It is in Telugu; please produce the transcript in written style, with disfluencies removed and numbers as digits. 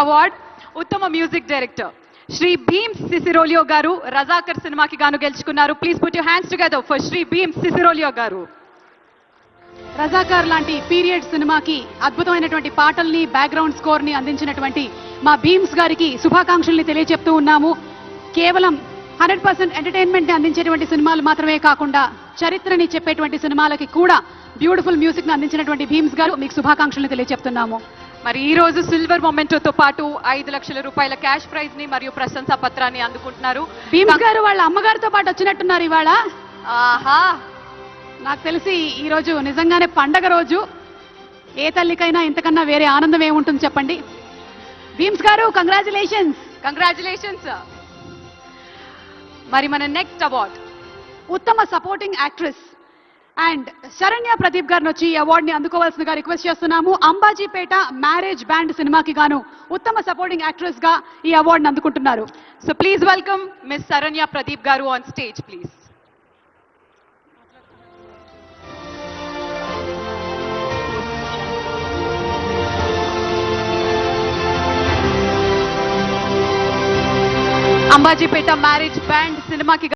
అవార్డ్ ఉత్తమ మ్యూజిక్ డైరెక్టర్ శ్రీ భీమ్ సిసిరోలియో గారు రజాకర్ సినిమాకి గాను గెలుచుకున్నారు. Please put your hands together for Shri Bheems Ceciroleo గారు. రజాకార్ లాంటి పీరియడ్ సినిమాకి అద్భుతమైనటువంటి పాటల్ని బ్యాక్గ్రౌండ్ స్కోర్ ని అందించినటువంటి మా భీమ్స్ గారికి శుభాకాంక్షల్ని తెలియజెప్తూ ఉన్నాము. కేవలం 100% ఎంటర్టైన్మెంట్ ని అందించేటువంటి సినిమాలు మాత్రమే కాకుండా చరిత్రని చెప్పేటువంటి సినిమాలకి కూడా బ్యూటిఫుల్ మ్యూజిక్ ని అందించినటువంటి భీమ్స్ గారు మీకు శుభాకాంక్షల్ని తెలియజెప్తున్నాము. మరి ఈ రోజు సిల్వర్ మొమెంటోతో పాటు 5 లక్షల రూపాయల క్యాష్ ప్రైజ్ ని మరియు ప్రశంసా పత్రాన్ని అందుకుంటున్నారు. భీమ్స్ గారు వాళ్ళ అమ్మగారితో పాటు వచ్చినట్టున్నారు ఇవాళ. ఆహా, నాకు తెలిసి ఈ రోజు నిజంగానే పండగ రోజు. ఏ తల్లికైనా ఇంతకన్నా వేరే ఆనందం ఏముంటుంది చెప్పండి. భీమ్స్ గారు కంగ్రాచులేషన్స్. కంగ్రాచులేషన్స్. మరి మన నెక్స్ట్ అవార్డ్ ఉత్తమ supporting actress and Saranya Pradeep గారిని వచ్చి ఈ అవార్డు ని అందుకోవాల్సిందిగా రిక్వెస్ట్ చేస్తున్నాము. అంబాజీపేట మ్యారేజ్ బ్యాండ్ సినిమాకి గాను ఉత్తమ సపోర్టింగ్ యాక్ట్రెస్ గా ఈ అవార్డుని అందుకుంటున్నారు. So please welcome miss Saranya Pradeep గారు on stage please. Ambajipeta marriage band సినిమాకి